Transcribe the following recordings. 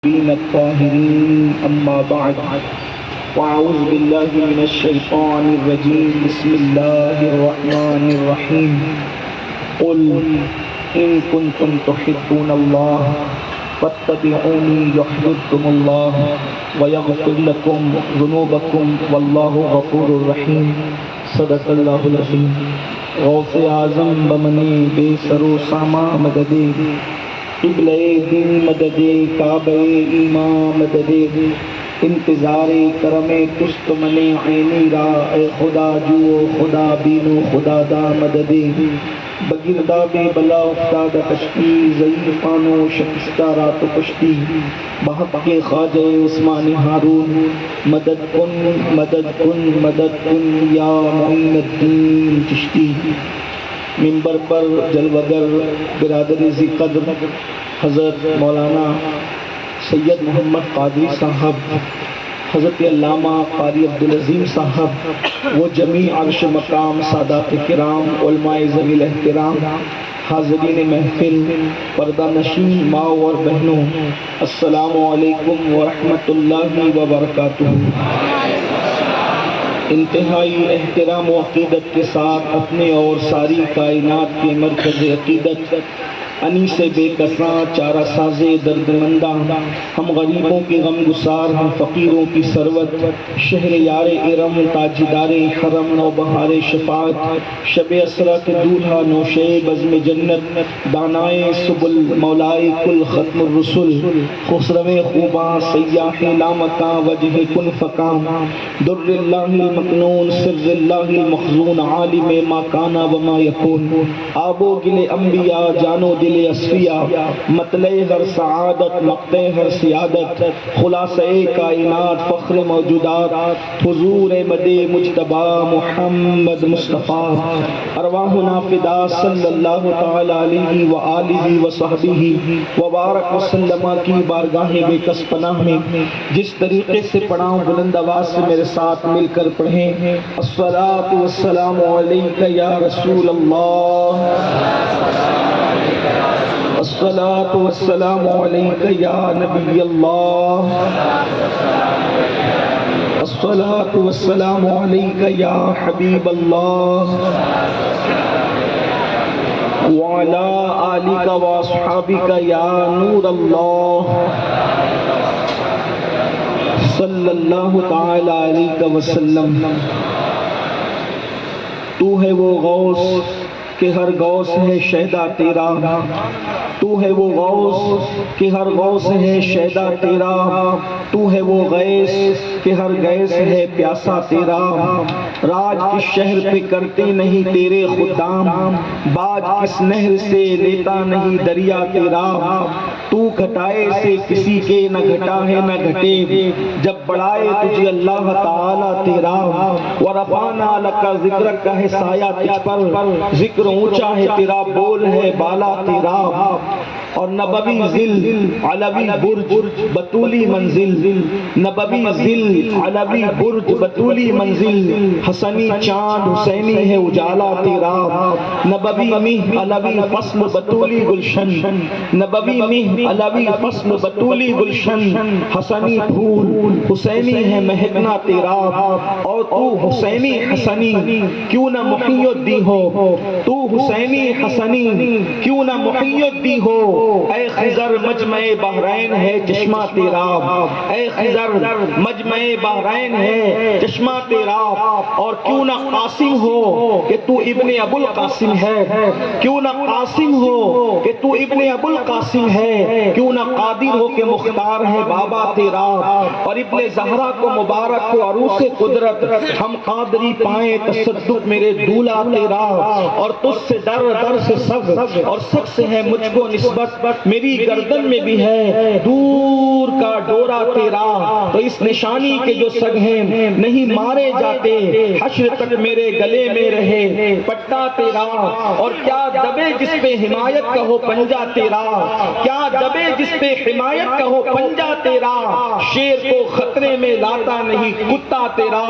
الطاهرين أما بعد وأعوذ بالله من الشيطان الرجيم بسم الله الرحمن الرحيم قل إن كنتم تحبون الله فاتبعوني يحببكم الله ويغفر لكم ذنوبكم والله غفور رحيم صدق الله العظيم غوث اعظم بمنی بے سرو ساما مددے قبلہ دین مددے کعبہ ایمان مددے انتظار کرم کشت منے عینی را اے خدا جو خدا بینو خدا دا مددے بگردہ بے بلا افتاد کشتی ضعیفانو شکستہ رات کشتی بحق کے خواجہ عثمان ہارون مدد کن مدد کن مدد کن یا معین الدین چشتی۔ منبر پر جلوگر برادر ذی قدر حضرت مولانا سید محمد قادری صاحب، حضرت علامہ قاری عبدالعظیم صاحب، وہ جمیع عرش مقام سادات کرام علماء ذوی الاحترام، حاضرین محفل، پردہ نشین ماں اور بہنوں، السلام علیکم ورحمۃ اللہ وبرکاتہ۔ انتہائی احترام و عقیدت کے ساتھ اپنے اور ساری کائنات کے مرکز عقیدت انیس بے کساں چارہ ساز درد منداں، ہم غریبوں کی غم گسار، ہم فقیروں کی ثروت، شہر یار ارم تاجدار حرم نو بہار شفاعت، شب اسرا کے دولہا نوشے بزم جنت، دانائے سبل مولائے کل ختم الرسل، خسرو خوباں سیاح لامکاں وجہ کن فکاں، در اللہ المکنون سر اللہ المخزون، عالم ما کانا وما یکون، آب و گل انبیاء جانو دل اصفیاء، مطلع ہر سعادت مقطع ہر سیادت، خلاصہ کائنات فخر موجودات، حضور مد مجتبی محمد مصطفیٰ، ارواحنا فدا صلی اللہ تعالی علیہ وآلہ وصحبہ وبارک وسلم کی بارگاہ بے کس پناہ میں جس طریقے سے پڑھاؤں بلند آواز سے میرے ساتھ مل کر پڑھیں۔ الصلاۃ والسلام علیک یا رسول اللہ، الصلاۃ والسلام علیک یا نبی اللہ، الصلاۃ والسلام علیک یا حبیب اللہ، وعلی آلک واصحابک یا نور اللہ، صلی اللہ تعالی علیہ وسلم۔ تو ہے وہ غوث کہ ہر غوث ہے شہدہ تیرا، تو ہے وہ غوث کہ ہر غوث ہے شہدہ تیرا، تو ہے وہ غیث کہ ہر غیث ہے پیاسا تیرا، راج کس شہر پہ کرتے نہیں تیرے خدام، باج کس نہر سے لیتا نہیں دریا تیرا، تو گھٹائے سے کسی کے نہ گھٹا ہے نہ گھٹے، جب بڑھائے تجھے اللہ تعالیٰ تیرا، ورفعنا لک ذکرک ہے سایہ تجھ پر، ذکر اونچا ہے تیرا بول ہے بالا تیرا، اور نبوی ذل علوی برج بطولی منزل، نبوی ذل علوی برج بطولی منزل، حسنی چاند حسینی ہے اجالا تیرا، نبوی مہ علوی فصل بطولی گلشن، نبوی مہ علوی فصل بطولی گلشن، حسنی پھول حسینی ہے مہکنا تیرا، اور تو حسینی حسنی کیوں نہ محی الدین ہو، تو حسینی حسنی کیوں نہ محی الدین ہو، اے خضر مجمع بحرین ہے چشمہ تیرا، اے خضر مجمع بحرین ہے چشمہ تیرا، اور کیوں نہ قاسم ہو کہ تو ابن ابو القاسم ہے، کیوں نہ قاسم ہو کہ تو ابن ابو القاسم ہے، کیوں نہ قادر ہو کہ مختار ہے بابا تیرا، اور ابن زہرا کو مبارک کو عروس قدرت ہم قادری پائیں تصدق میرے دولا تیرا، اور تجھ سے در در سے سگ اور سگ سے ہے مجھ کو نسبت، میری گردن میں بھی ہے دور کا ڈورا تیرا، تو اس نشانی کے جو سگ ہیں نہیں مارے جاتے، حشر تک میرے گلے میں رہے پٹا تیرا، اور کیا دبے جس پہ حمایت کا ہو پنجا تیرا، کیا دبے جس پہ حمایت کا ہو پنجا تیرا، شیر کو خطرے میں لاتا نہیں کتا تیرا،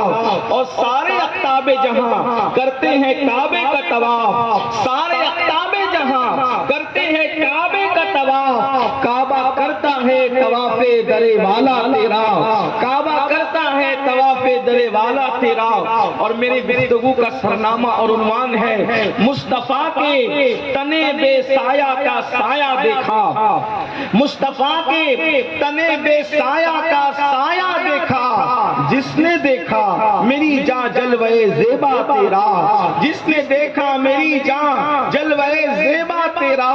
اور سارے اقطاب جہاں کرتے ہیں کعبے کا طواف، سارے اقطاب جہاں کرتے ہیں کعبے کا طواف، کعبہ کرتا ہے طواف طواف درے والا تیرا، کعبہ کرتا ہے طواف درے والا تیرا۔ اور میری گفتگو کا سرنامہ اور عنوان ہے مصطفیٰ کے تنے بے سایہ کا سایہ دیکھا، مصطفیٰ کے تنے بے سایہ کا سایہ دیکھا، جس نے دیکھا میری جاں جلوے زیبا تیرا، جس نے دیکھا میری جاں جلوے زیبا تیرا۔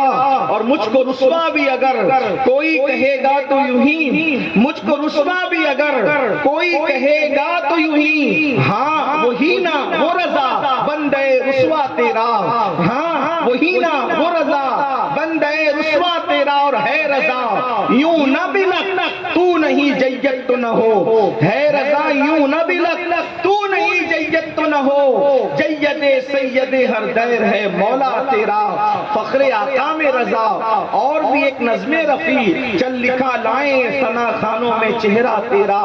اور مجھ کو رسوا بھی اگر کوئی کہے گا تو یوں ہی، مجھ کو رسوا بھی اگر کوئی کہے گا تو یوں ہی، ہاں وہی نا وہ رضا بندے رسوا تیرا، ہاں وہی نا وہ رضا بندے رسوا تیرا۔ اور ہے رضا یوں نہ بلک تو نہیں جیت تو نہ ہو، ہے رضا یوں نہ بلک تو نہیں جیت تو نہ ہو، جید سید ہر دیر ہے مولا تیرا، فخر آقا میں رضا۔ اور بھی ایک نظم رفیع چل لکھا لائیں ثنا خانوں میں چہرہ تیرا۔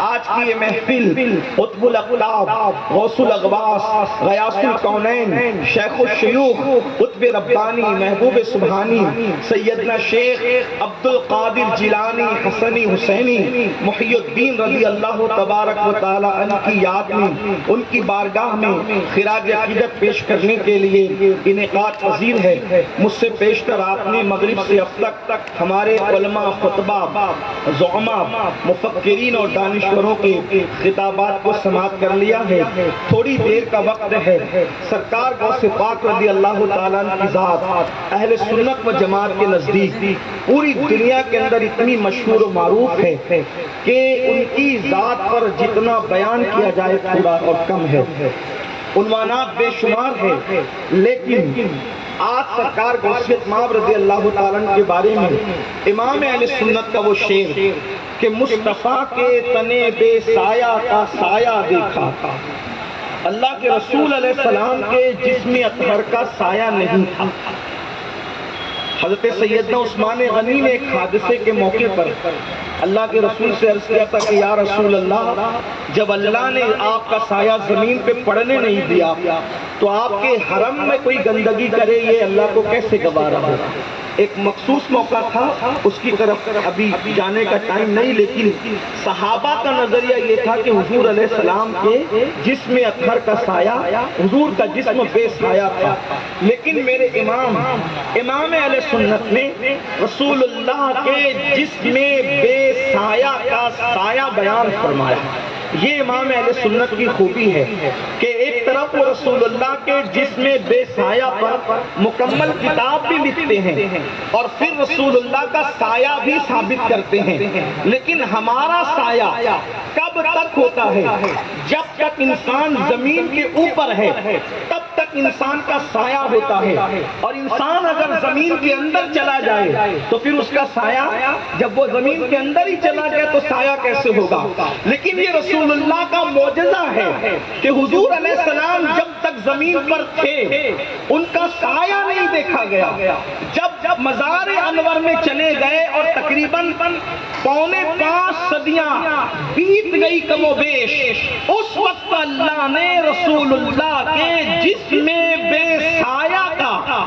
آج کی یہ محفل قطب الاقطاب غوث الاغواث غیاث الکونین شیخ الشیوخ قطب ربانی محبوب سبحانی سیدنا شیخ عبد القادر جیلانی حسنی حسینی محی الدین رضی اللہ تبارک و تعالی عنہ کی یاد میں، ان کی بارگاہ میں خراج عقیدت پیش کرنے کے لیے انعقاد پذیر ہے۔ مجھ سے پیشتر آپ نے مغرب سے اب تک ہمارے علماء، خطبہ، زعماء، مفکرین اور دانشوروں کے خطابات کو سماعت کر لیا ہے۔ تھوڑی دیر کا وقت ہے، سرکار غوث پاک رضی اللہ تعالیٰ عنہ کی ذات اہل سنت و جماعت کے نزدیک پوری دنیا کے اندر اتنی مشہور و معروف ہے کہ ان کی ذات پر جتنا بیان کیا جائے تھوڑا اور کم ہے، عنوانات بے شمار ہے، لیکن آج سرکار غوثیت مآب رضی اللہ تعالیٰ عنہ کے بارے میں امام اہل سنت کا وہ شعر کہ مصطفیٰ کے تنے بے سایہ کا سایہ دیکھا، اللہ کے رسول علیہ السلام کے جسم اطہر کا سایہ نہیں تھا۔ حضرت سیدنا عثمان غنی نے ایک حادثے کے موقع پر اللہ کے رسول سے عرض کیا تھا کہ یا رسول اللہ، جب اللہ نے آپ کا سایہ زمین پہ پڑنے نہیں دیا تو آپ کے حرم میں کوئی گندگی کرے یہ اللہ کو کیسے گوارا ہوگا؟ ایک مخصوص موقع تھا، اس کی طرف ابھی جانے کا ٹائم نہیں، لیکن صحابہ کا نظریہ یہ تھا کہ حضور علیہ السلام کے جسم اطہر کا سایہ، حضور کا جسم بے سایہ تھا۔ لیکن میرے امام اہل سنت نے رسول اللہ کے جسم بے سایہ کا سایہ بیان فرمایا۔ یہ امام اہل سنت کی خوبی ہے کہ ایک طرف وہ رسول اللہ کے جسم بے سایہ پر مکمل کتاب بھی لکھتے ہیں اور پھر رسول اللہ کا سایہ بھی ثابت کرتے ہیں، لیکن ہمارا سایہ کب تک ہوتا ہے؟ جب تک انسان زمین کے اوپر ہے تب تک انسان کا سایہ ہوتا ہے، اور انسان اگر زمین کے اندر چلا جائے تو پھر اس کا سایہ، جب وہ زمین کے اندر ہی چلا گیا تو سایہ کیسے ہوگا؟ لیکن یہ رسول اللہ کا معجزہ ہے کہ حضور علیہ السلام جب تک زمین پر تھے ان کا سایہ نہیں دیکھا گیا۔ جب مزار انور میں چلے گئے اور تقریباً 4.25 صدیاں بیت گئی کم و بیش، اس وقت اللہ نے رسول اللہ کے جسم بے سایہ کا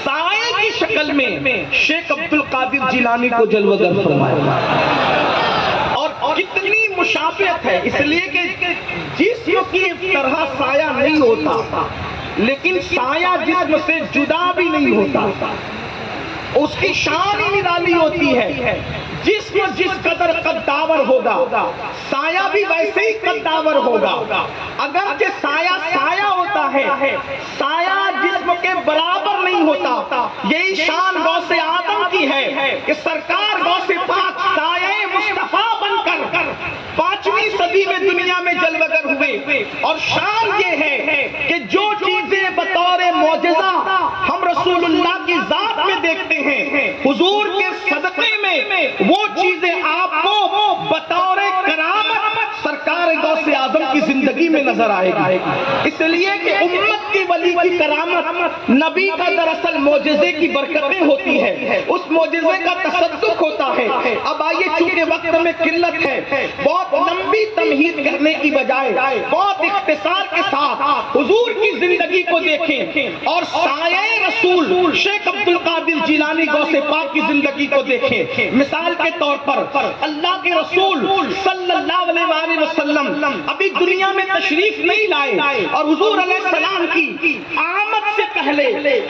سایہ کی شکل میں شیخ عبد القادر جیلانی کو جلوگر فرمایا۔ اور کتنی مشابہت ہے، اس لیے کہ جسم کی طرح سایہ نہیں ہوتا، لیکن سایہ جسم سے جدا بھی نہیں ہوتا، اس کی شان ہی نرالی ہوتی ہے۔ جسم جس قدر قداور ہوگا سایہ بھی ویسے ہی قداور ہوگا۔ اگرچہ سایہ ہوتا ہے، سایہ جسم کے برابر نہیں ہوتا۔ یہی شان غوث آدم کی ہے کہ سرکار غوث پاک سایہ مصطفیٰ بن کر 5ویں صدی میں دنیا میں جلوگر ہوئے، اور شان یہ ہے کہ جو چیزیں بطور معجزہ ہم رسول اللہ کی ذات میں دیکھتے ہیں، حضور کے صدقے میں وہ چیزیں آپ کو بطور کرامت سرکار غوث اعظم کی زندگی میں نظر آئے گی، اس لیے کہ امت کے ولی کی کرامت نبی کا دراصل معجزے کی برکتیں ہوتی ہے، اس معجزے کا تصدق ہوتا ہے۔ اب آئیے، چونکہ وقت میں قلت ہے، بہت لمبی تمہید کرنے کی بجائے بہت اختصار کے ساتھ حضور کی زندگی کو دیکھیں اور سایہ رسول شیخ عبد القادر جیلانی غوث پاک کی زندگی کو دیکھیں۔ مثال کے طور پر اللہ کے رسول صلی اللہ علیہ وآلہ وسلم ابھی دنیا میں تشریف نہیں لائے، اور حضور علیہ السلام کی آمد سے پہلے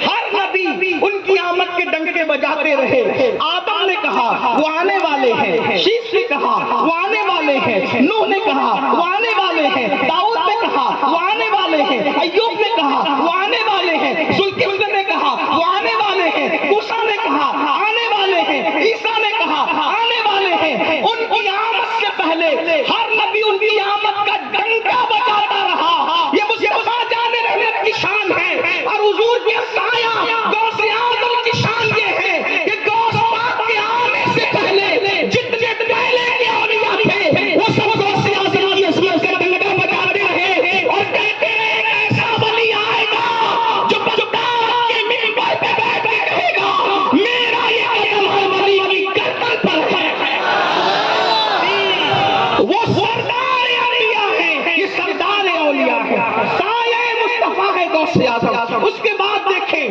ہر نبی ان کی آمد کے ڈنکے بجاتے رہے۔ آدم نے کہا وہ آنے والے ہیں، شیش نے کہا وہ آنے والے ہیں، نوح نے کہا وہ آنے والے ہیں، داؤد نے کہا وہ آنے والے ہیں، ایوب نے کہا وہ آنے والے ہیں، ذوالکفل نے کہا وہ آنے والے ہیں، موسیٰ نے کہا آنے والے ہیں، عیسیٰ نے کہا آنے والے ہیں۔ ان کی آمد سے پہلے ہر نبی ان کی آمد کا ڈنکا بجاتا رہا۔ یہ مصطفیٰ جان رحمت کی شان ہے، اور حضور کے سایہ غوث اعظم کی شان یہ ہے کہ غوث پاک کے آنے سے پہلے جتنے پہلے کے اولیاء تھے وہ سب غوث اعظم کی عظمت کا ڈنکا بجاتے رہے اور کہتے رہے ایسا ولی آئے گا جو بغداد کے منبر پہ بیٹھ کے کہے گا میرا یہ قدم ہر ولی کی گردن پر ہے۔ وہ سردار اولیاء ہے، یہ سردار اولیاء ہے، سایہ مصطفیٰ ہے غوث اعظم۔ اس کے بعد دیکھیں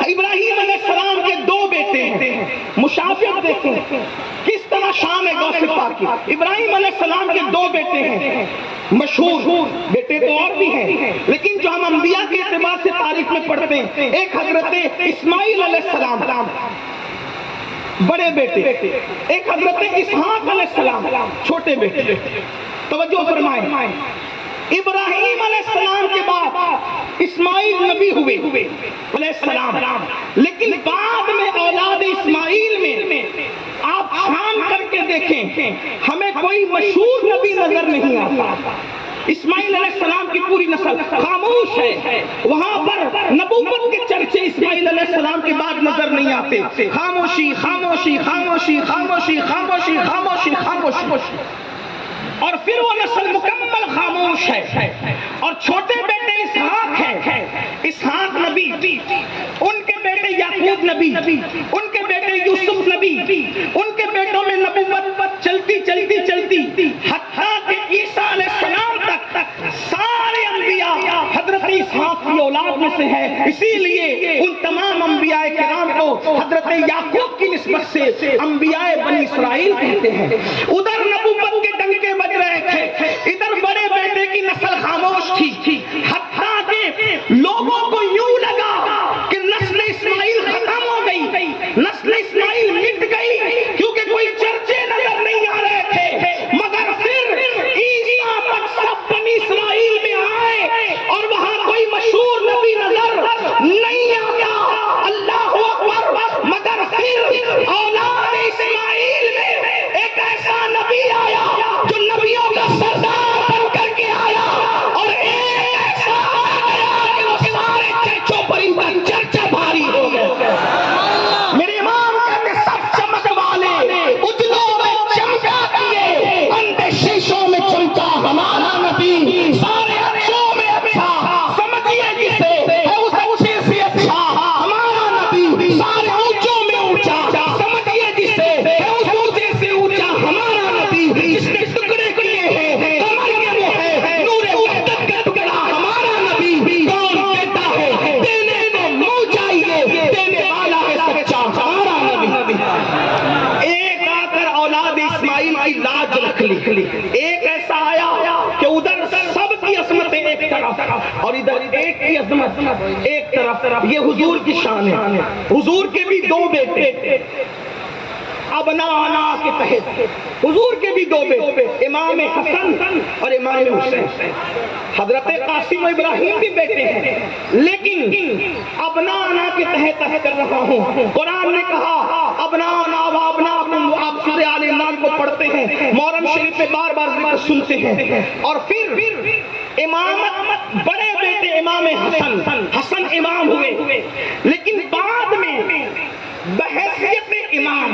ابراہیم علیہ السلام کے دو بیٹے ہیں، مشابہت دیکھیں کس طرح شان ہے غوث پاک کی۔ ابراہیم علیہ السلام کے دو بیٹے ہیں، مشہور بیٹے تو اور بھی ہیں، لیکن جو ہم انبیاء کے اعتبار سے تاریخ میں پڑھتے ہیں، ایک حضرت اسماعیل علیہ السلام بڑے بیٹے، ایک حضرت اسحاق علیہ السلام چھوٹے بیٹے۔ توجہ فرمائیں، ابراہیم علیہ السلام کے بعد اسماعیل نبی ہوئے علیہ السلام، لیکن بعد میں اولاد اسماعیل میں آپ چھان کر کے دیکھیں ہمیں کوئی مشہور نبی نظر نہیں آتا۔ اسماعیل علیہ السلام کی پوری نسل خاموش ہے، وہاں پر نبوت کے چرچے اسماعیل علیہ السلام کے بعد نظر نہیں آتے۔ خاموشی خاموشی خاموشی خاموشی خاموشی خاموشی خاموشی، اور پھر وہ نسل مکمل خاموش ہے۔ اور چھوٹے بیٹے اسحاق ہیں، اسحاق نبی، ان کے بیٹے یعقوب نبی، ان کے بیٹے یوسف نبی، ان کے بیٹوں میں نبوت چلتی چلتی چلتی حتیٰ کہ عیسیٰ علیہ السلام تک سارے انبیاء حضرت اسحاق کی اولاد میں سے ہیں۔ اسی لیے ان تمام انبیاء کرام کو حضرت یعقوب کی نسبت سے انبیاء بنی اسرائیل کہتے ہیں۔ ادھر نبوت کے ڈنکے بج رہے تھے، ادھر بڑے بیٹے کی نسل خاموش تھی، حتیٰ کہ لوگوں کو یوں لگا کہ نسل اسماعیل ختم ہو گئی، نسل اسماعیل مٹ گئی، کیونکہ کوئی چرچے نظر نہیں آ رہے تھے۔ مگر پھر عیسیٰ تک سب بنی اسرائیل میں آئے اور وہاں کوئی مشہور نبی نظر نہیں آیا۔ اللہ اکبر! مگر پھر اولاد اسماعیل میں ایک ایسا نبی آیا جو نبیوں کا سردار بن کر کے آیا، اور ایک ایسا آیا کہ وہ سارے چرچوں پر ان کا چرچا بھاری ہو گیا۔ میرے امام کہتے سب چمک والے اجلوں میں چمکا دیے، اندھے شیشوں میں چمکا ہمارا نبی، سارے اچھوں میں اچھا، سمجھیے جسے ہے اس اچھے سے اچھا ہمارا نبی، سارے اونچوں میں اونچا، سمجھیے جسے ہے اس اونچے سے اونچا ہمارا نبی، جس نے ٹکڑے کیے ہیں کمر کے وہ ہے نور وحدت کا ٹکڑا ہمارا نبی، کون دیتا ہے دینے کو منہ چاہیے، دینے والا ہے سچا ہمارا نبی۔ ایک آ کر اولاد اسماعیل کی لاج رکھ لی، ایک ایسا آیا کہ ادھر سب کی عظمتیں ایک طرف اور ادھر ایک کی عظمت ایک طرف۔ یہ حضور کی شان ہے۔ حضور کے بھی دو بیٹے ابناء کے تحت، حضور کے بھی دو بیٹے امام حسن اور امام حسین، حضرت قاسم و ابراہیم بھی بیٹے ہیں، لیکن ابناء کے تحت کر رہا ہوں۔ قرآن نے کہا ابناءنا و ابناءکم، آپ سورہ آل عمران کو پڑھتے ہیں، محرم شریف میں بار بار ذکر سنتے ہیں۔ اور پھر امامت بڑے بیٹے امام حسن امام ہوئے، لیکن بعد میں بحیثیت امام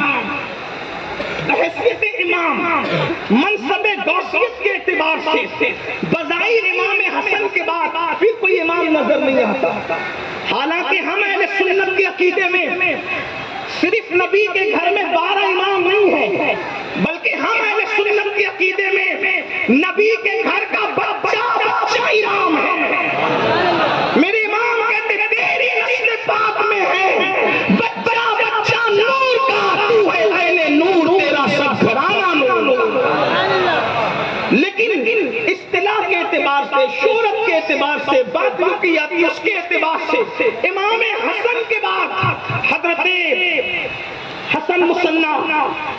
منصب غوثیت کے اعتبار اعتبار سے بظاہر امام حسن کے بعد پھر کوئی امام نظر نہیں آتا. حالانکہ ہم اہل سنت کے عقیدے میں صرف نبی کے گھر میں 12 امام نہیں ہے، بلکہ ہم اہل سنت کے عقیدے میں نبی کے گھر کا بچہ بچہ امام ہے. میرے امام کہتے تیری نسل پاک میں ہے بچہ بچہ نور کا، تو ہے اہل نور، تیرا سب گھرانہ نور. لیکن اصطلاح کے اعتبار سے، شہرت کے اعتبار سے، اس کے اعتبار سے امام حسن کے بعد حضرت حسن مصنع،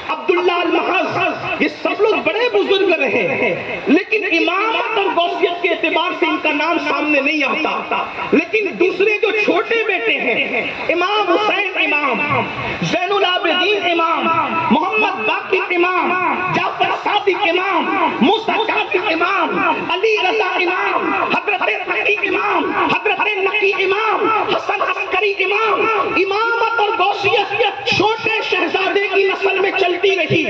عبداللہ المحض، یہ سب لوگ بڑے بزرگ رہے ہیں، لیکن امامت اور غوثیت کے اعتبار سے ان کا نام سامنے نہیں آتا. لیکن دوسرے جو چھوٹے بیٹے ہیں، امام حسین امام، زین العابدین امام، محمد باقر امام، جعفر صادق امام، موسیٰ کاظم امام، علی رضا امام، حضرت تقی امام، حضرت نقی امام، حسن عسکری امام. امامت اور غوثیت چھوٹے شہزادے کی نسل میں چلتی رہی.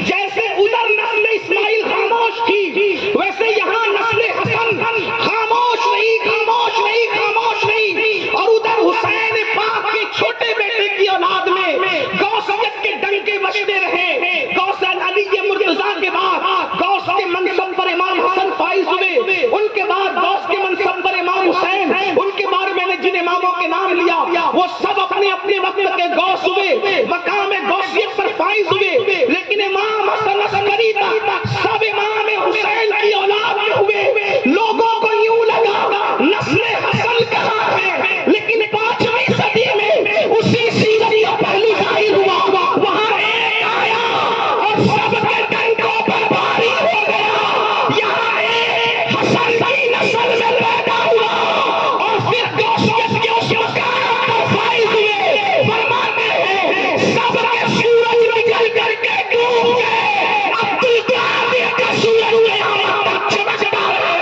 جیسے ادھر نسل اسماعیل خاموش تھی، ویسے یہاں نسل حسن خاموش نہیں، خاموش نہیں، خاموش نہیں. اور ادھر حسین پاک کے چھوٹے بیٹے کی اولاد میں غوثیت کے ڈنکے بجتے رہے. غوث علی مرتضیٰ کے بعد غوث کے منصب پر امام حسن فائز ہوئے، ان کے بعد غوث کے منصب پر امام حسین. ان کے بارے میں نے جن اماموں کے نام لیا وہ سب اپنے اپنے وقت کے غوث ہوئے، مقام غوثیت پر فائز ہوئے. لیکن امام حسن عسکری تک سب امام حسین کی اولاد میں ہوئے. لوگوں کو یوں لگا نسل حسن کہاں ہے، لیکن 5ویں صدی میں اسی سیرت کا پہلو ظاہر ہوا. وہاں ایک آیا اور سب کے ڈنکوں پر بھاری ہو گیا. یہاں ایک حسن کی نسل میں پیدا ہوا اور پھر غوثیت کے اس مقام پر فائز ہوئے. فرماتے ہیں سب کے سورج نکل کر کے ڈوب گئے، عبدالقادر کا سورج قیامت تک چمکتا ہے.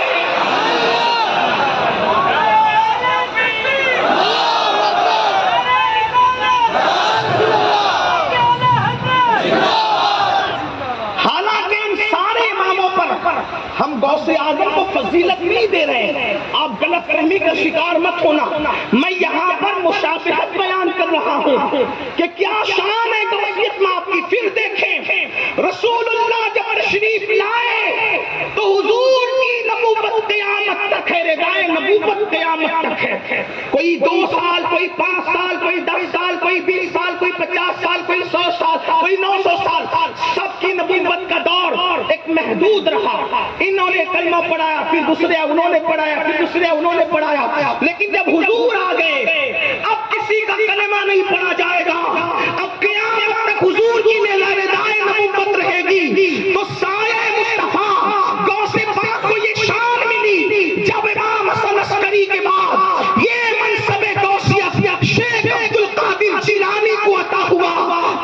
حالانکہ ان سارے اماموں پر ہم غوث اعظم کو فضیلت نہیں دے رہے ہیں. آپ غلط فہمی کا شکار مت ہونا. میں یہاں پر مشابہت بیان کر رہا ہوں کہ کیا شان ہے غوثیت میں آپ کی. پھر دیکھیں رسول اللہ جب تشریف لائے تو حضور کی نبوت قیامت تک ہے، ردائے نبوت قیامت تک ہے. کوئی 2 سال، کوئی 5 سال، کوئی 10 سال، کوئی 20 سال، کوئی 50 سال، کوئی 100 سال، کوئی 900 سال، سب کی نبوت کا دور ایک محدود رہا. انہوں نے کلمہ پڑھایا، پھر دوسرے انہوں نے پڑھایا، پھر دوسرے انہوں نے پڑھایا. لیکن جب حضور آ گئے اب کسی کا کلمہ نہیں پڑھا جائے گا. اب قیامت تک حضور کی ردائے نبوت رہے گی. تو سایہ مصطفیٰ غوث پاک کو یہ شان ملی جب امام حسن عسکری کے بعد یہ منصب غوثیت شیخ عبدالقادر جیلانی کو عطا ہوا.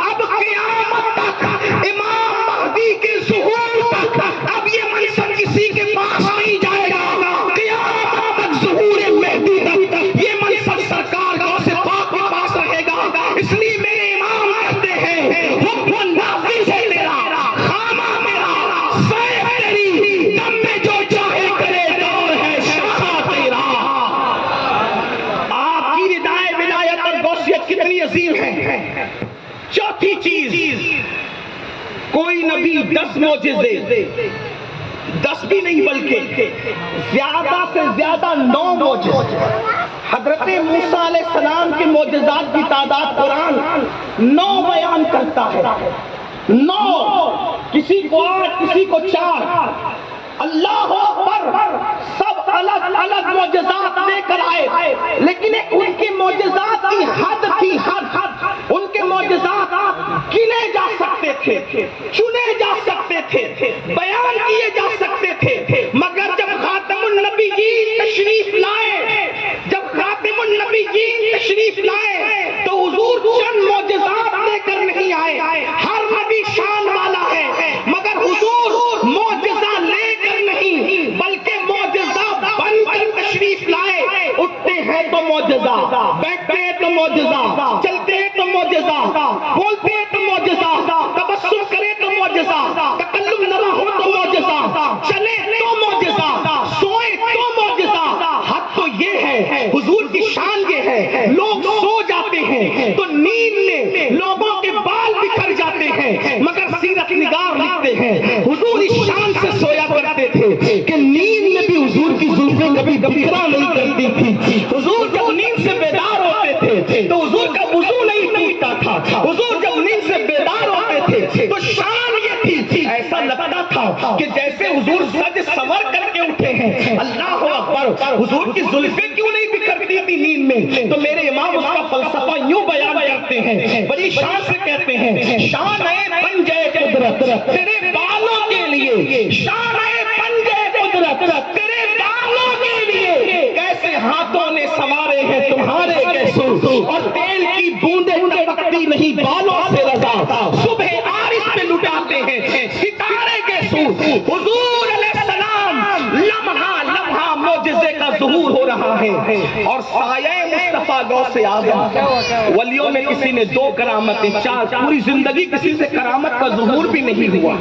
اب قیامت تک امام مہدی کے ظہور تک اب یہ منصب کسی کے پاس نہیں جائے گا. قیامت تک ظہور مہدی تک یہ منصب سرکار غوث پاک کے پاس رہے گا. اس لیے میرے امام کہتے ہیں حب نافذ ہے تیرا، خامہ میرا، سیف تیری، دم میں جو چاہے کرے دور ہے شاہ تیرا. آپ کی ردائے ولایت اور غوثیت کتنی عظیم ہے. چوتھی چیز، کوئی نبی 10 معجزے، 10 بھی نہیں بلکہ زیادہ سے زیادہ 9 معجزے. حضرت موسیٰ علیہ السلام کے معجزات کی تعداد قرآن 9 بیان کرتا ہے. 9، کسی کو 8، کسی کو 4. اللہ اکبر، سب الگ الگ معجزات لے کر آئے، لیکن ان کے معجزات کی حد تھی. ان کے معجزات گنے جا سکتے تھے، چنے جا سکتے تھے، بیان کیے جا سکتے تھے. مگر جب خاتم النبیین تشریف لائے، جب خاتم النبیین تشریف لائے تو حضور چند معجزات لے کر نہیں آئے. ہر نبی شان والا ہے، مگر حضور معجزہ لے کر نہیں بلکہ معجزہ بن کر تشریف لائے. اٹھتے ہیں تو معجزہ، بیٹھتے ہیں تو معجزہ، چلتے ہیں تو معجزہ، بولتے ہیں تو معجزہ، تبسم کرے تو معجزہ، تکلم نہ ہو تو معجزہ، چلے شان یہ تھی ایسا لگتا تھا کہ جیسے حضور سج سنور کر کے اٹھے ہیں. اللہ اکبر. حضور کی زلفیں کیوں نہیں بکھرتی تھی نیند میں؟ تو میرے امام اس کا فلسفہ یوں بیان کرتے ہیں, بڑی شان سے کہتے ہیں, شان ہے پنجے قدرت تیرے بالوں کے لیے, شان ہے پنجے قدرت تیرے بالوں کے لیے, کیسے ہاتھوں نے سنوارے ہیں تمہارے کیسو, اور تیل کی بوندیں ٹپکتی نہیں بالوں سے رضا, صبح عارض پہ لٹاتے ہیں ستارے کیسو. حضور علیہ السلام لمحہ لمحہ معجزے کا ظہور ہو رہا ہے, اور سایہ مصطفیٰ غوث اعظم. ولیوں میں کسی نے 2 کرامتیں, 4, پوری زندگی کسی سے کرامت کا ظہور بھی نہیں ہوا,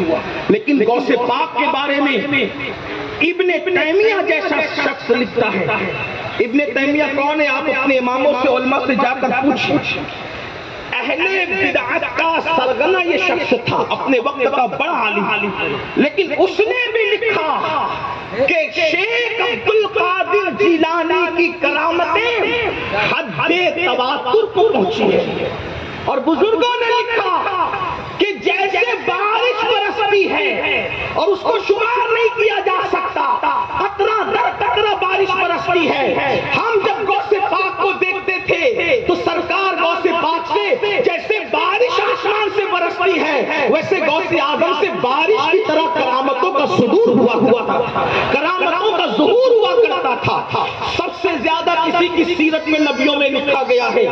لیکن غوث پاک کے بارے میں ابن تیمیہ جیسا شخص لکھتا ہے. ابن تیمیہ کون ہے؟ آپ اپنے اماموں سے علماء سے جا کر پوچھیں. اہل بدعت کا سرگنا یہ شخص تھا, اپنے وقت کا بڑا عالم, لیکن اس نے بھی لکھا کہ شیخ عبد القادر جیلانی کی کرامتیں حد تواتر کو پہنچی ہے. اور بزرگوں نے لکھا کہ جیسے بارش برستی ہے اور اس کو شمار نہیں کیا جا سکتا, قطرہ در قطرہ بارش برستی ہے. ہم جب غوث پاک کو دیکھتے تھے تو سرکار غوث پاک سے جیسے بارش آسمان سے برستی ہے ویسے غوث اعظم سے بارش کی طرح کرامتوں کا صدور ہوا تھا, کرامتوں کا ظہور ہوا کرتا تھا. سب سے زیادہ کسی کی سیرت میں نبیوں میں لکھا گیا ہے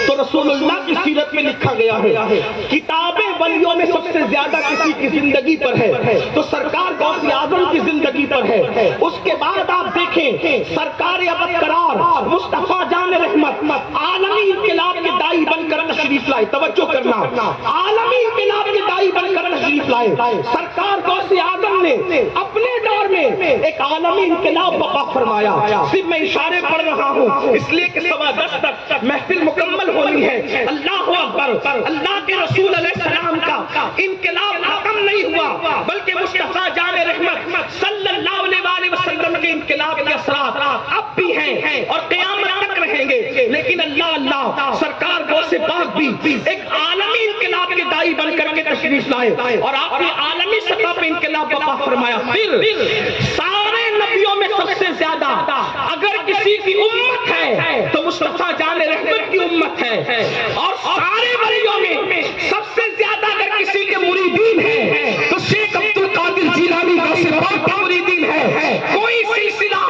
تو رسول اللہ کی سیرت میں لکھا گیا ہے. کتابیں ولیوں میں سب سے زیادہ کسی کی زندگی پر ہے تو سرکار غوث اعظم کی زندگی پر ہے. اس کے بعد آپ دیکھیں سرکار ابد قرار مصطفیٰ جان رحمت عالمی انقلاب کے دائی بن کر تشریف لائے. توجہ کرنا, عالمی انقلاب کے دائی بن کر تشریف لائے. سرکار غوث اعظم نے اپنے دور میں ایک عالمی انقلاب برپا فرمایا. صرف میں اشارے پڑھ رہا ہوں اس لیے کہ 10:15 تک محفل مکمل ہونی ہے. اللہ اکبر. اللہ کے رسول علیہ السلام کا انقلاب ختم نہیں ہوا بلکہ مصطفیٰ جان رحمت صلی اللہ علیہ وسلم کے انقلاب کے اثرات اب بھی ہیں اور قیامت تک رہیں گے. لیکن اللہ سرکار غوث پاک بھی ایک عالمی انقلاب کے دائی بن کر کے تشریف لائے اور آپ نے عالمی سطح پہ انقلاب برپا فرمایا. پھر سارے نبیوں میں سب سے زیادہ اگر کسی کی امت ہے تو مصطفیٰ جان رحمت کی امت ہے, اور سارے ولیوں میں سب سے زیادہ اگر کسی کے مریدین ہیں تو شیخ عبد القادر جیلانی غوث پاک کے مریدین ہیں. کوئی سلسلہ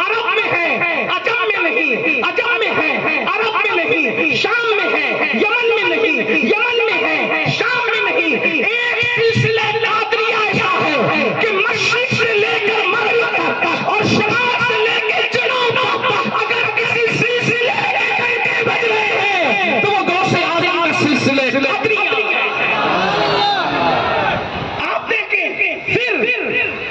عرب میں ہے, عجم میں نہیں, عجم میں ہے, عرب میں نہیں, شام میں ہے, یمن میں نہیں, یمن میں ہے, شام میں نہیں. ایک سلسلہ قادریہ ایسا ہے کہ مشرق سے لے کر مغرب تک اور شمال سے لے کے جنوب تک اگر کسی سلسلے کے گھنٹے بج رہے ہیں تو وہ غوث اعظم کا سلسلے قادریہ. آپ دیکھیں پھر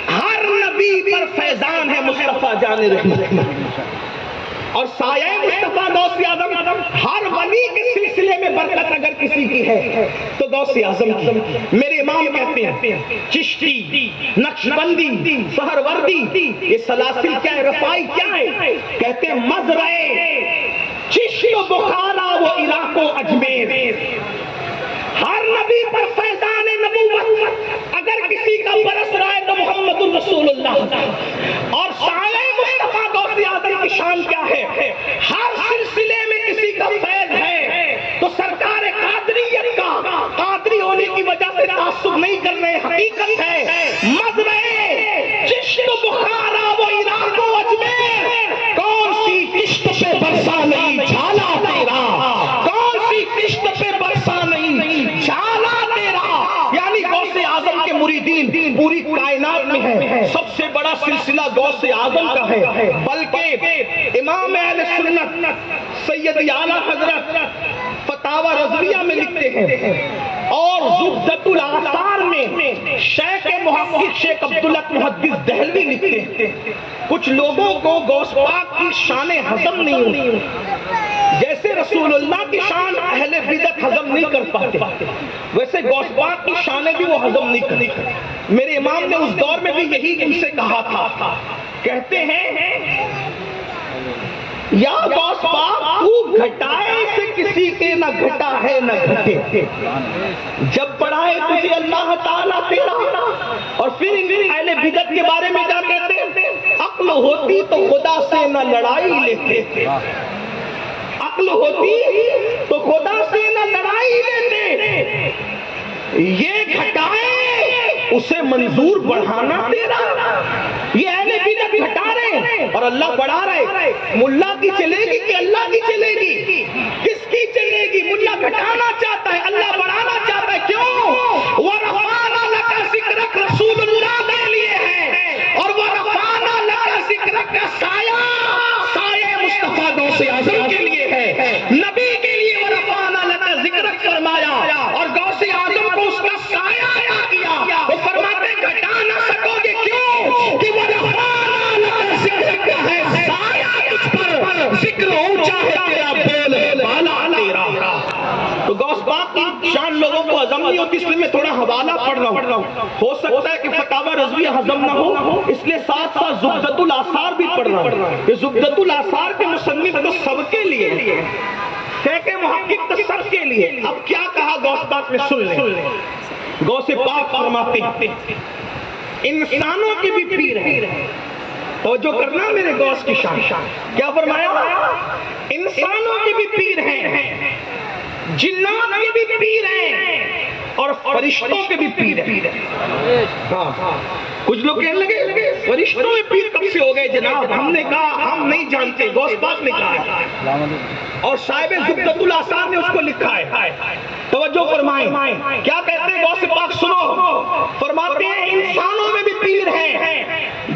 ہر نبی پر فیضان ہے مصطفیٰ جان رحمت, اور سایہ مصطفیٰ غوث اعظم ہر ولی کے سلسلے میں برکت اگر کسی کی ہے تو غوث اعظم کی. میرے امام کہتے ہیں چشتی, نقشبندی, سہروردی یہ سلاسل کیا ہے, رفائی کیا ہے؟ کہتے ہیں مزرعے چشت و بخارا و عراق و اجمیر. ہر نبی پر فیضان نبوت اگر کسی کا برس رہا ہے تو محمد الرسول اللہ. اور سایہ مصطفیٰ غوث اعظم کی شان کیا ہے؟ ہر سلسلے میں کسی کا فیض ہے تو سرکار قادریت کا قادری ہونے کی وجہ سے تعصب نہیں کر رہے, حقیقت ہے مزرعے چشت و بخارا و عراق و اجمیر. کون سی کشت پہ برسا نہیں جھالا تیرا, کون سی کشت پہ برسا نہیں جھالا تیرا. یعنی غوث اعظم کے مریدین پوری کائنات میں ہیں. سب سے بڑا سلسلہ غوث اعظم کا ہے, بلکہ امام اہل سنت سید اعلیٰ حضرت فتاوی رضویہ میں لکھتے ہیں اور زبدۃ الآثار میں شیخ محقق شیخ عبداللہ محدث دہلوی لکھتے ہیں کچھ لوگوں کو غوث پاک کی شان ہضم نہیں ہوتی. جیسے رسول اللہ کی شان اہل بدعت ہضم نہیں کر پاتے ویسے غوث پاک کی شانیں بھی وہ ہضم نہیں کرتے. میرے امام نے اس دور میں بھی یہی ان سے کہا تھا. کہتے ہیں یا غوث پاک تو گھٹائے سے کسی کے نہ گھٹا ہے نہ گھٹے، جب بڑھائے تجھے اللہ تعالیٰ تیرا۔ اور پھر اہل بدعت کے بارے میں کیا کہتے ہیں؟ عقل ہوتی تو خدا سے نہ لڑائی لیتے، عقل ہوتی تو خدا سے نہ لڑائی لیتے، یہ گھٹائے اسے منظور بڑھانا تیرا۔ یہ اہل بدعت گھٹا رہے ہیں اور اللہ بڑھا رہے۔ ملا کی چلے گی کہ اللہ کی چلے گی؟ کس کی چلے گی؟ ملا گھٹانا چاہتا ہے، اللہ بڑھانا چاہتا ہے۔ کیوں؟ وَرَفَعْنَا لَكَ ذِكْرَكَ رسول اللہ کے لیے ہے، اور وَرَفَعْنَا لَكَ ذِكْرَكَ کا سایہ مصطفیٰ غوث اعظم کے لیے ہے، نبی کے لیے وَرَفَعْنَا لَكَ ذِكْرَكَ فرمایا، اور غوث اعظم کو اس کا سایہ عطا کیا۔ وہ فرماتے گھٹا نہ سکو گے، کیوں کہ وَرَفَعْنَا لَكَ ذِكْرَكَ ہے، سایہ تجھ پر، ذکر اونچا ہے تیرا، بول بالا تیرا۔ تو غوث پاک کی شان لوگوں کو ہضم نہیں ہوتی، اس لیے میں تھوڑا حوالہ پڑھ رہا ہوں۔ ہو سکتا ہے کہ فتاوی رضویہ ہضم نہ ہو، اس لیے ساتھ ساتھ زبدۃ الاثار بھی پڑھ رہا ہوں۔ یہ زبدۃ الاثار کے مصنف تو سب کے لیے ہے کہ محقق تو سب کے لیے۔ اب کیا کہا غوث پاک نے، سن لیں۔ غوث پاک فرماتے ہیں انسانوں کے بھی پیر ہیں، توجہ کرنا میرے غوث کی شان۔ کیا فرمایا؟ انسانوں کے بھی پیر ہیں، جنات کے بھی پیر ہیں، اور فرشتوں کے بھی پیر ہیں۔ کچھ لوگ کہنے لگے فرشتوں میں پیر کب سے ہو گئے جناب؟ ہم نے کہا ہم نہیں جانتے، غوث پاک نے کہا، اور صاحب زبدۃ الاثار نے اس کو لکھا ہے۔ توجہ فرمائیں، کیا کہتے ہیں غوث پاک؟ سنو، فرماتے ہیں انسانوں میں بھی پیر ہیں،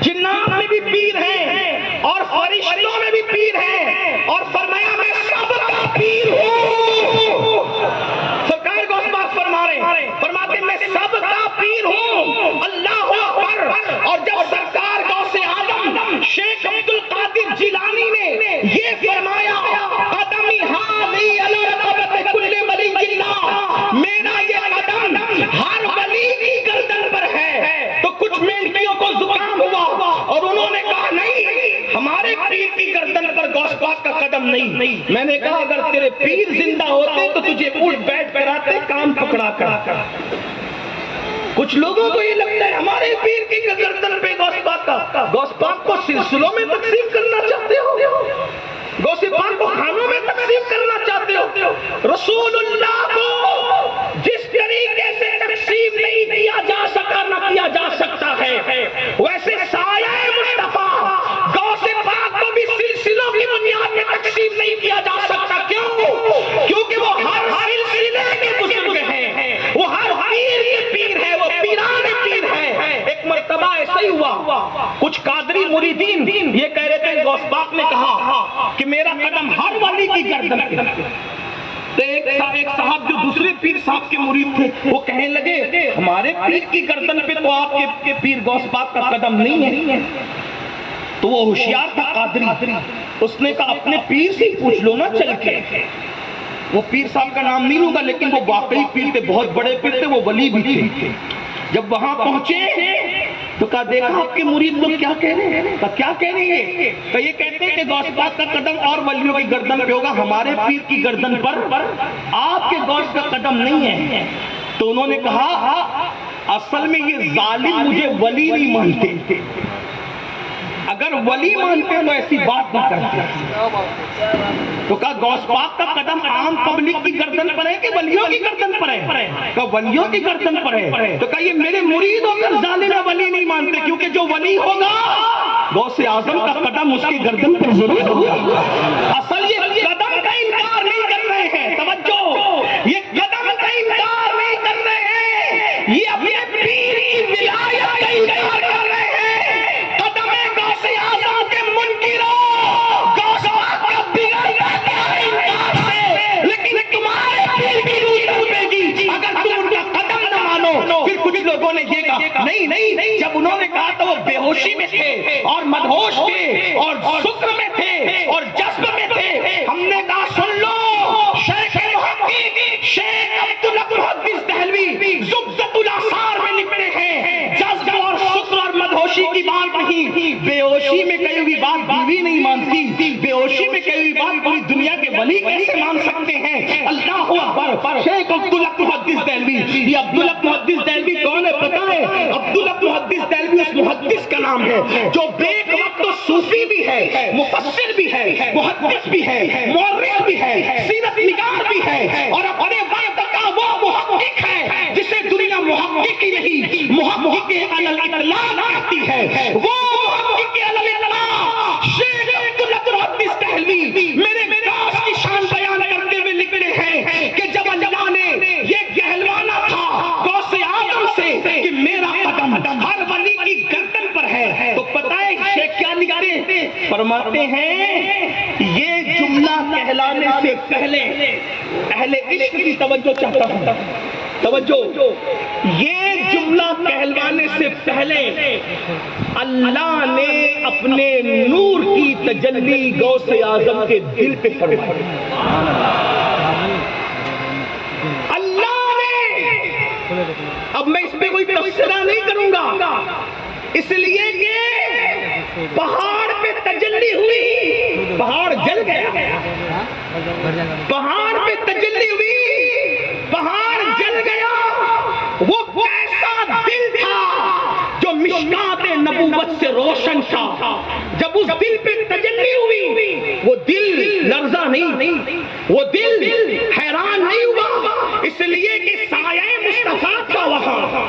جنات میں بھی پیر ہیں، اور فرشتوں میں بھی پیر ہیں، اور فرمایا میں سب کا پیر ہوں۔ سرکار غوث پاک فرماتے میں سب کا پیر ہوں، اللہ اکبر۔ اور جب سرکار غوث اعظم شیخ عبد القادر جیلانی نے یہ فرمایا قدمی حالی علی رقبت کل ولی اللہ، میرا یہ قدم ہر ولی کی گردن پر ہے، تو کچھ مینٹیوں کو زکام ہوا اور انہوں نے کہا نہیں، ہمارے پیر کی گردن پر غوث پاک کا قدم نہیں۔ میں نے کہا اگر تیرے پیر زندہ ہوتے تو تجھے اٹھ بیٹھ کراتے، کام پکڑا کر۔ کچھ لوگوں کو یہ لگتا ہے ہمارے پیر کی گردن پہ غوث پاک کا۔ غوث پاک کو سلسلوں میں تقسیم کرنا چاہتے ہو، غوث پاک کو خانوں میں تقسیم کرنا چاہتے ہو۔ رسول اللہ کو جس طریقے سے تقسیم نہیں کیا جا سکا نہ کیا جا سکتا ہے، ویسے سایہ مصطفیٰ غوث پاک کو بھی سلسلوں کی بنیاد میں تقسیم نہیں کیا جا سکتا۔ کیوں؟ کیونکہ وہ ہر سلسلے کے بزرگ ہیں، وہ ہر پیر کے پیر ہے، وہ پیران پیر ہے۔ ایک مرتبہ ایسا ہی ہوا، کچھ قادری مریدین یہ کہہ رہے تھے غوث پاک نے کہا کہ میرا قدم ہر ولی کی گردن پہ۔ تو ایک صاحب جو دوسرے پیر صاحب کے مرید تھے وہ کہنے لگے ہمارے پیر کی گردن پہ تو آپ کے پیر غوث پاک کا قدم نہیں ہے۔ تو وہ ہوشیار تھا قادری، اس نے کہا اپنے پیر سے پوچھ لو نا چل کے۔ وہ پیر صاحب کا نام نہیں لوں گا لیکن وہ واقعی پیر تھے، بہت بڑے پیر تھے، وہ ولی بھی تھے۔ جب وہاں پہنچے تو کہا دیکھا آپ کے مرید لوگ کیا کہہ رہے ہیں؟ کیا کہہ رہے ہیں؟ تو یہ کہتے ہیں کہ غوث پاک کا قدم اور ولیوں کی گردن پہ ہوگا، ہمارے پیر کی گردن پر آپ کے غوث کا قدم نہیں ہے۔ تو انہوں نے کہا اصل میں یہ ظالم مجھے ولی نہیں مانتے، اگر ولی مانتے تو ایسی بات نہ کرتے۔ تو کہا غوث پاک کا قدم عام پبلک کی گردن پر ہے کہ ولیوں کی گردن پر ہے؟ کہا ولیوں کی گردن پر ہے۔ تو کہا یہ میرے مرید ہو کر ظالم ولی نہیں مانتے، کیونکہ جو ولی ہوگا غوث اعظم کا قدم اس کی گردن پر ضرور ہوگا۔ اصل یہ قدم کا انکار نہیں کر رہے ہیں، توجہ، یہ قدم کا انکار نہیں کر رہے ہیں، یہ اپنے پیر کی ولایت کا انکار کر رہے ہیں۔ قدم غوث اعظم کے منکروں، غوث پاک کا بگڑتا کیا انکار ہے، لیکن تمہارے پیر کی روح ٹوٹے گی اگر تم ان کا قدم نہ مانو۔ پھر کچھ لوگوں نے یہ کہا نہیں، جب انہوں نے کہا تو وہ بے ہوشی میں تھے اور مدہوش تھے اور شکر میں تھے اور جذب میں تھے۔ ہم نے کہا سن لو، شیخ محقق شیخ عبدالمحدث دہلوی زبدۃ الاثار میں لکھتے ہیں جذب اور شکر اور مدہوشی کی بات نہیں، بے ہوشی میں کہیں بھی بات بیوی نہیں مانتی، بے ہوشی میں کئی بات پوری دنیا کے ولی کیسے مان سکتے ہیں؟ اللہ اکبر. شیخ عبدالحق محدث دہلوی. یہ عبدالحق محدث دہلوی کون ہے پتہ ہے؟ عبدالحق محدث دہلوی اس محدث کا نام ہے جو بیک وقت تو صوفی بھی ہے، مفسر بھی ہے، محدث بھی ہے، مورخ بھی ہے، سیرت نگار بھی ہے، اور اپنے وقت کا وہ محقق ہے جسے دنیا محقق ہی نہیں محقق علی الاطلاق کہتی ہے. وہ محقق علی الاطلاق شیخ عبدالحق محدث دہلوی میرے کاش کی شان بیان کرتے ہوئے لکھتے ہیں کہ جب اللہ نے یہ کہلوانا تھا غوث اعظم سے کہ میرا قدم ہر ولی کی گردن پر ہے، تو پتہ ہے شیخ کیا لکھتے؟ فرماتے ہیں یہ جملہ کہلانے سے پہلے اہل عشق کی توجہ چاہتا ہوں، توجہ، یہ جملہ کہلوانے سے پہلے اللہ نے اپنے نور کی تجلی غوث اعظم کے دل پہ فرمائی. اللہ نے، اب میں اس پہ کوئی تبصرہ نہیں کروں گا اس لیے کہ پہاڑ پہ تجلی ہوئی، پہاڑ جل گیا، پہاڑ پہ تجلی ہوئی، پہاڑ جل گیا. وہ کیسا دل تھا جو مشکات نبوت سے روشن تھا. جب اس دل پہ تجلی ہوئی وہ دل لرزا نہیں، وہ دل حیران نہیں ہوا، اس لیے کہ سایہ مصطفیٰ تھا وہاں،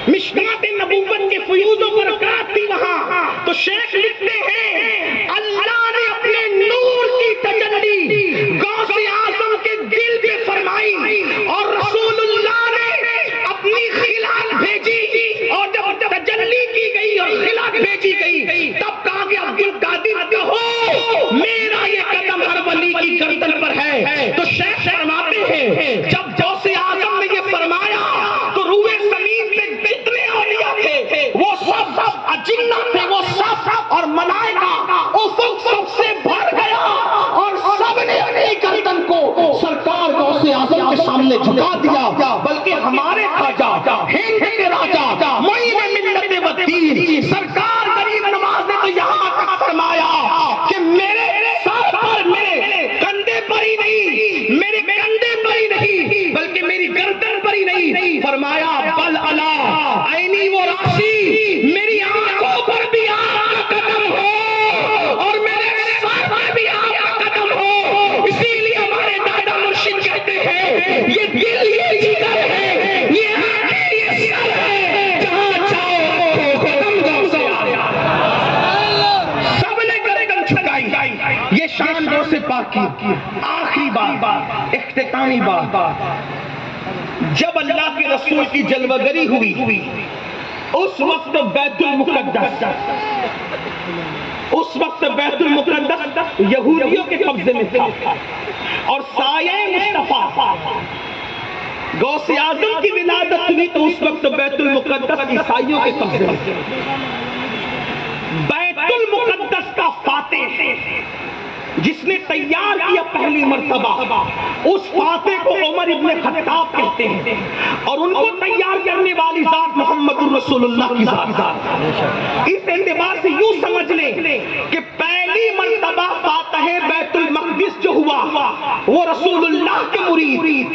مشکات نبوت کے فیوز و برکات تھی وہاں. تو شیخ لکھتے ہیں اللہ نے اپنے نور کی تجلی غوث اعظم کے دل پہ فرمائی اور رسول اللہ نے اپنی خلال بھیجی، اور جب تجلی کی گئی اور خلال بھیجی گئی تب کہا کہ عبد القادر کہو میرا یہ قدم ہر ولی کی گردن پر ہے. تو شیخ فرماتے ہیں جب غوث اعظم نے یہ فرمایا تو روئے زمین پہ جتنے اولیاء تھے وہ سب جنات تھے، وہ سب اور ملائکہ افق سب سے بھر گیا اور سب نے اپنی گردن کو سرکار غوث اعظم کے سامنے جھکا دیا. بلکہ ہمارے خواجہ ہند کے راجا معین ملت و دین سرکار غریب نواز نے تو یہاں تک فرمایا کہ میرے سر پر، میرے کندھے پر ہی نہیں، میرے کندھے پر ہی نہیں بلکہ میری گردن پر ہی نہیں، فرمایا بل الا عینی و راسی، میری آنکھوں پر بھی آپ کا قدم ہو اور میرے سر پر بھی آپ کا قدم ہو. اسی لیے ہمارے دادا مرشد کہتے ہیں یہ دل یہ جگر ہے، یہ آنکھیں یہ سر ہے، جہاں چاہو قدم غوث اعظم. سب نے گردن جھکائی. یہ شان غوث پاک کی. آخری بات، اختتامی بات، جب اللہ کے رسول کی جلوہ گری ہوئی اس وقت بیت المقدس، اس وقت بیت المقدس یہودیوں کے قبضے میں تھا اور سایہ مصطفیٰ غوث اعظم کی ولادت ہوئی تو اس وقت بیت المقدس عیسائیوں کے قبضے میں تھا. بیت المقدس کا فاتح جس نے تیار کیا پہلی مرتبہ، اس فاتح کو عمر ابن خطاب کہتے ہیں، اور ان کو تیار کرنے والی ذات محمد الرسول اللہ کی ذات. اس اعتبار سے یوں سمجھ لیں کہ پہلی مرتبہ فاتح بیت المقدس جو ہوا وہ رسول اللہ کے مرید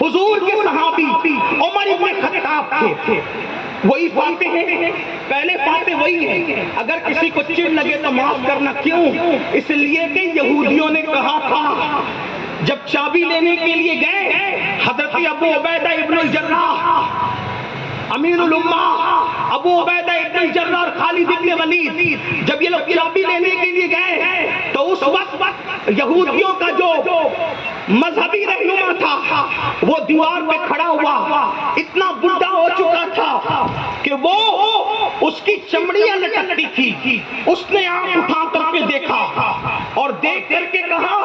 حضور کے صحابی عمر ابن خطاب تھے. وہی فاتح ہیں، پہلے فاتح وہی ہیں. اگر کسی کو چڑ لگے تو معاف کرنا. کیوں؟ اس لیے کہ یہودیوں نے کہا تھا جب چابی لینے کے لیے گئے حضرت ابو عبیدہ ابن الجراح امیر الامہ ابو عبیدہ ابن الجراح اور خالد ابن ولید جب یہ لوگ چابی لینے کے لیے گئے تو اس وقت یہودیوں کا جو مذہبی رہنما تھا وہ دیوار پہ کھڑا ہوا، اتنا بڈھا ہو چکا تھا کہ وہ اس کی چمڑیاں لٹکتی تھی. اس نے آنکھ اٹھا کر کے دیکھا اور دیکھ کر کے کہا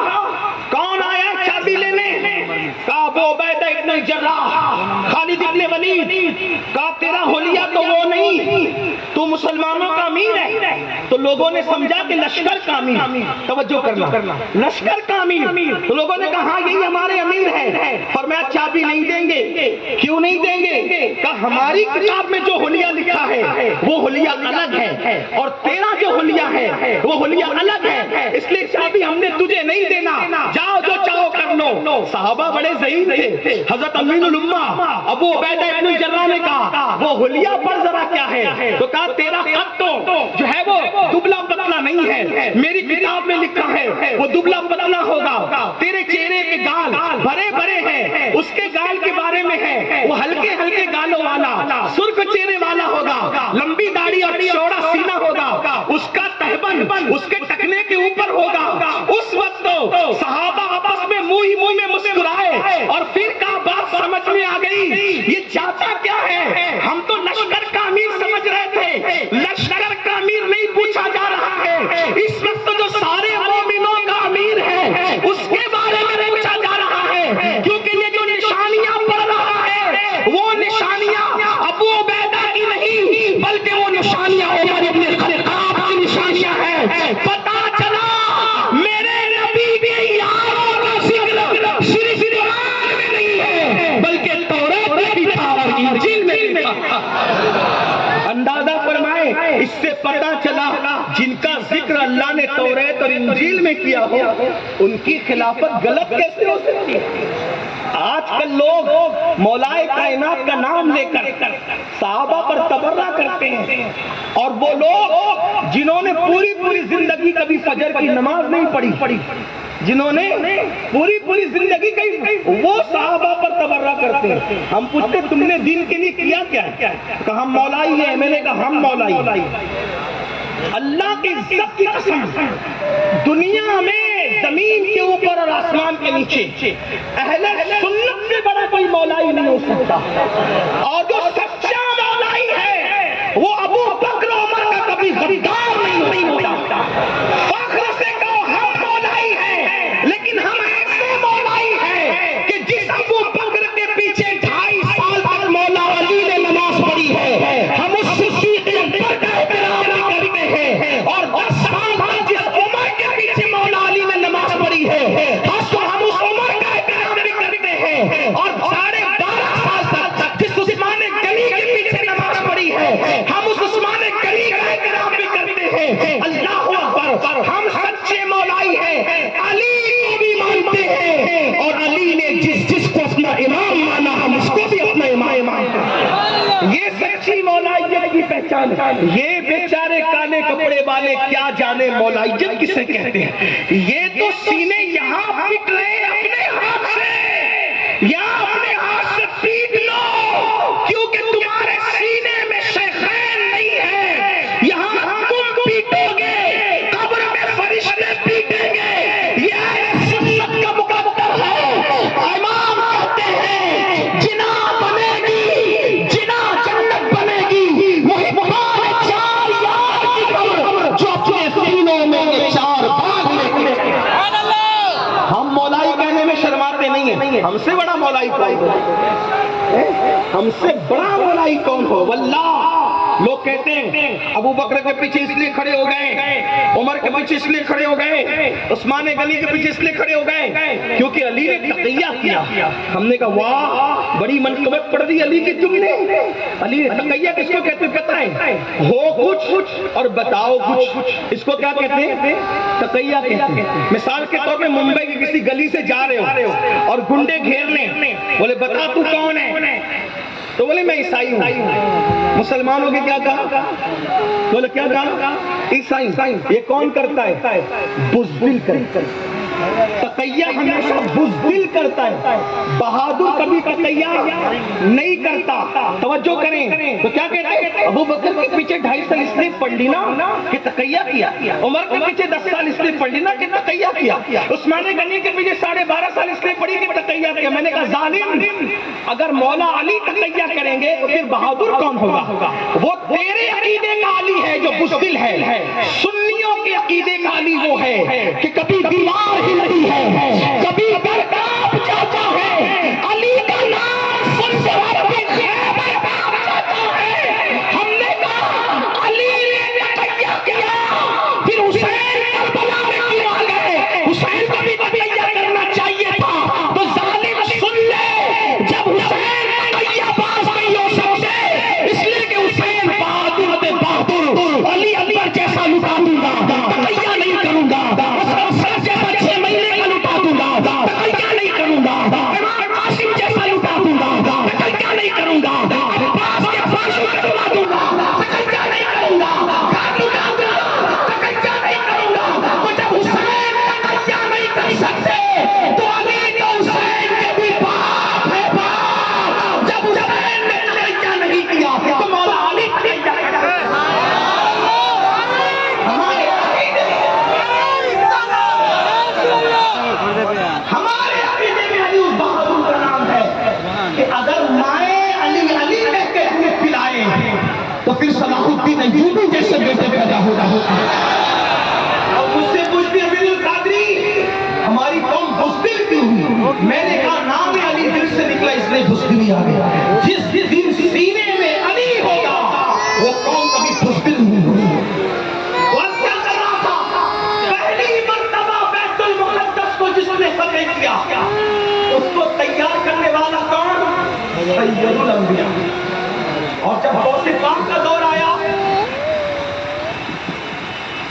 کون آیا چابی لینے؟ کہا ابو عبیدہ ابن الجراح. خالد ابن ولید کہا تیرا حلیہ تو وہ نہیں، تو مسلمانوں کا امیر ہے. تو لوگوں نے سمجھا کہ لشکر کا امیر. توجہ کرنا، لشکر کا امیر. تو لوگوں نے کہا ہاں یہی ہمارے امیر ہے. فرمایا چابی نہیں دیں گے. کیوں نہیں دیں گے؟ کہا ہماری کتاب میں جو حلیہ لکھا ہے ہے وہ حلیہ الگ ہے اور تیرا جو حلیہ ہے وہ حلیہ الگ ہے، اس لیے چابی ہم نے تجھے نہیں دینا، جاؤ جو چاہو کر لو۔ صحابہ بڑے ذہین تھے، حضرت امین الامہ ابو عبیدہ ابن الجراح نے کہا وہ حلیہ پر ذرا کیا ہے، تو کہا تیرا خط تو جو ہے وہ دبلا پتلا نہیں ہے، میری کتاب میں لکھا ہے وہ دبلا پتلا ہوگا، تیرے چہرے کے گال بھرے بھرے ہیں، اس کے گال کے بارے میں ہے وہ ہلکے ہلکے گالوں والا، سرخ چہرے والا ہوگا، لمبی داڑھی اور چوڑا سینہ ہوگا، اس کا تہبند اس کے ٹکنے کے اوپر ہوگا۔ اس وقت تو صحابہ آپس میں منہ ہی منہ میں مسکرائے اور پھر کہا بات سمجھ میں آ گئی، یہ چاہتا کیا ہے، ہم تو لشکر کا امیر سمجھ رہے تھے، لشکر کا امیر نہیں پوچھا جا رہا ہے، اس وقت جو سارے مومنوں کا امیر ہے اس کے بارے میں پوچھا جا رہا ہے، کیونکہ یہ جو نشانیاں پڑھ رہا ہے وہ نشانیاں ابو عبیدہ کی نہیں بلکہ وہ نشانیاں عمر ابن الخطاب کی نشانیاں ہیں۔ پتا چلا میرے نبی کے یاروں کا ذکر صرف قرآن میں نہیں ہے بلکہ تورات میں بھی تھا اور انجیل میں بھی تھا۔ اندازہ فرمائے، اس سے پتا چلا جن کا ذکر اللہ نے تورات اور انجیل میں کیا ہو ان کی خلافت غلط کیسے ہو سکتی ہے؟ آج کل لوگ مولائے کائنات کا نام لے کر صحابہ پر تبرہ کرتے ہیں، اور وہ لوگ جنہوں نے پوری زندگی کبھی فجر کی نماز نہیں پڑھی، جنہوں نے پوری زندگی کہیں وہ صحابہ پر تبرہ کرتے ہیں۔ ہم پوچھتے تم نے دین کے لیے کیا کیا؟ کہا ہم مولائی ہیں، میں نے کہا ہم مولائی۔ اللہ کی عزت کی قسم، دنیا میں زمین کے اوپر اور آسمان کے نیچے اہل سنت سے بڑا کوئی مولائی نہیں ہو سکتا، اور جو سچا مولائی ہے وہ ابو بکر عمر کا کبھی غدار نہیں ہوتا۔ فخر سے کہو ہم مولائی ہیں، لیکن ہم ایسے مولائی ہیں کہ جس ابو بکر کے پیچھے 2.5 سال تک مولا علی نے نماز پڑھی ہے ہم اس صدیق اکبر کا احترام کرتے ہیں، اور 10 سال تک جس عمر کے پیچھے مولا علی نے نماز پڑھی ہے ہم اس عمر کا احترام بھی کرتے ہیں، اور 12.5 سال تک جس عثمان غنی کے پیچھے نماز پڑھی ہے ہم اس عثمان غنی کا احترام بھی کرتے ہیں۔ اللہ اکبر، ہم سچے مولائی ہیں، علی کو بھی مانتے ہیں، اور علی نے جس کو اپنا امام مانا ہم اس کو بھی اپنا امام مانتے ہیں۔ یہ سچی مولائیت کی پہچان ہے۔ یہ بیچارے کالے کپڑے والے کیا جانے مولائیت کسے کہتے ہیں؟ یہ تو سینے یہاں پٹ رہے اپنے ہاتھ سے، یا اپنے ہاتھ سے پیٹ لو، کیونکہ تمہارے سینے میں شیخین نہیں ہے، یہاں تم پیٹو گے، قبر میں فرشتے پیٹیں گے۔ یہ سنت کا مقدر ہے۔ امام کہتے ہیں جنا بنے گی، جنا جنت بنے گی، محبان 4 یار کی قبر جو اپنے سینوں میں 4 باغ لے کے۔ ہم مولائی کہنے میں شرماتے نہیں ہیں، ہم سے بڑا مولائی کون ہو؟ ہم سے بڑا مولائی کون ہو؟ واللہ لوگ کہتے ہیں ابو بکر کے پیچھے اس لیے کھڑے ہو گئے، عمر کے پیچھے اس لیے کھڑے ہو گئے، عثمان غنی کے پیچھے اس لیے کھڑے ہو گئے کیونکہ علی نے تقیہ کیا۔ ہم نے کہا واہ بڑی منقبت پڑھ دی علی کی تم نے۔ علی نے تقیہ کس کو کہتے پتہ ہے؟ ہو کچھ اور بتاؤ کچھ، اس کو کیا کہتے ہیں؟ تقیہ کہتے ہیں۔ مثال کے طور پہ ممبئی کی کسی گلی سے جا رہے ہو اور گنڈے گھیر لیں، بولے بتا تو کون ہے؟ تو بولے میں عیسائی ہوں۔ مسلمانوں کے کیا کہا؟ بولے کیا کہا؟ عیسائی۔ یہ کون کرتا ہے؟ بزدل کرتا ہے۔ تقیہ ہمیشہ بزدل کرتا ہے، بہادر کبھی تقیہ نہیں کرتا۔ توجہ کریں تو کیا کہتے ہیں؟ ابو بکر کے پیچھے 2.5 سال اس نے پڑھ لی نا کہ تقیہ کیا، عمر کے پیچھے 10 سال اس نے پڑھ لی نا کہ تقیہ کیا، عثمان غنی کے پیچھے 12.5 سال اس نے پڑھی کہ تقیہ کیا۔ میں نے کہا ظالم، اگر مولا علی تقیہ کریں گے تو پھر بہادر کون ہوگا؟ وہ تیرے عقیدے کا علی ہے جو بزدل ہے، سنیوں کے عقیدے کا علی وہ ہے کہ کبھی دیوار ہی نہیں ہے، کبھی در کانپ جاتا ہے، علی کا نام سن کے رب کی خیبر کانپ جاتا ہے۔ ہم نے کہا علی نے تقیہ کیا، پھر حسین کربلا میں کیوں آ گئے؟ حسین کو بھی تقیہ کرنا چاہیے تھا۔ تو ظالم سن لے، جب حسین تقیہ باز نہیں ہو سکتے اس لیے کہ حسین باز الدین ایوبی جیسے بیٹے پیدا ہو رہا ہوتا اور مجھ سے پوچھتی امین القادری ہماری قوم بزدل کیوں ہوئی؟ میں نے کہا نام علی دل سے نکلا اس لیے بزدلی آ گیا. جس دن سینے میں علی ہوگا وہ قوم کبھی بزدل نہیں ہوگی. اور کیا کر رہا تھا؟ پہلی مرتبہ بیت المقدس کو جس نے فتح کیا اس کو تیار کرنے والا کون؟ سید الانبیاء. اور جب